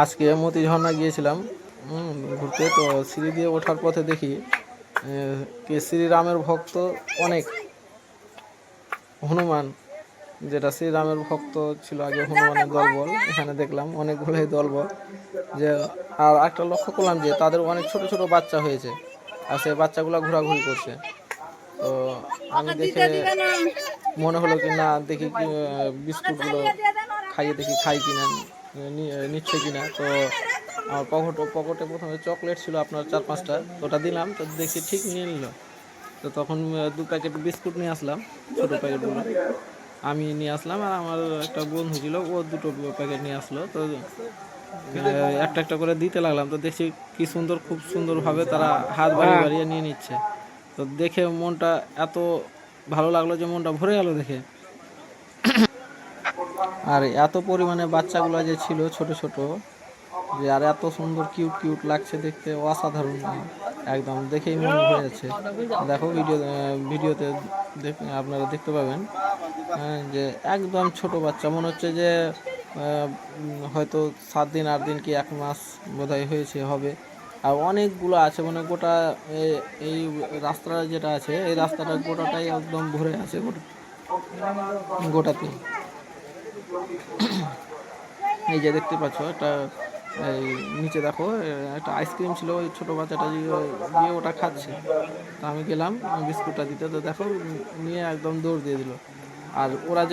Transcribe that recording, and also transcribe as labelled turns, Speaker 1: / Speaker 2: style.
Speaker 1: আজকে মতি ঝর্ণা গিয়েছিলাম ঘুরতে। তো সিঁড়ি দিয়ে ওঠার পথে দেখি কে শ্রীরামের ভক্ত অনেক হনুমান, যেটা শ্রীরামের ভক্ত ছিল আগে হনুমানের দলবল, এখানে দেখলাম অনেকগুলোই দলবল। যে আর একটা লক্ষ্য করলাম যে তাদের অনেক ছোট ছোট বাচ্চা হয়েছে আর সেই বাচ্চাগুলো ঘোরাঘুরি করছে। তো আমি দেখে মনে হলো কি না দেখি কি বিস্কুটগুলো খাইয়ে দেখি খাই কিনা, নিচ্ছে কিনা। তো আমার পকেটে প্রথমে চকলেট ছিল আপনার 4-5টা, তো ওটা দিলাম, তো দেখি ঠিক নিয়ে নিল। তো তখন 2 প্যাকেট বিস্কুট নিয়ে আসলাম, ছোটো প্যাকেটগুলো আমি নিয়ে আসলাম, আর আমার একটা বন্ধু ছিল ও 2টো প্যাকেট নিয়ে আসলো। তো একটা একটা করে দিতে লাগলাম, তো দেখছি কি সুন্দর, খুব সুন্দরভাবে তারা হাত বাড়িয়ে বাড়িয়ে নিয়ে নিচ্ছে। তো দেখে মনটা এত ভালো লাগলো যে মনটা ভরে গেল দেখে। আর এত পরিমাণে বাচ্চাগুলো যে ছিল ছোট ছোট, যে আর এত সুন্দর কিউট কিউট লাগছে দেখতে, অসাধারণ একদম, দেখেই মন ভরে যাচ্ছে। দেখো ভিডিওতে আপনারা দেখতে পাবেন যে একদম ছোট বাচ্চা, মনে হচ্ছে যে হয়তো 7 দিন 8 দিন কি 1 মাস বোধহয় হয়েছে হবে। আর অনেকগুলো আছে, মানে গোটা এই রাস্তাটা যেটা আছে এই রাস্তাটা গোটাটাই একদম ভরে আছে গোটাতে। এই যে দেখতে পাচ্ছ একটা, এই নিচে দেখো একটা আইসক্রিম ছিল, ওই ছোটো বাচ্চাটা গিয়ে ওটা খাচ্ছে। তো আমি গেলাম বিস্কুটটা দিতে, তো দেখো নিয়ে একদম দৌড় দিয়ে দিল। আর ওরা যে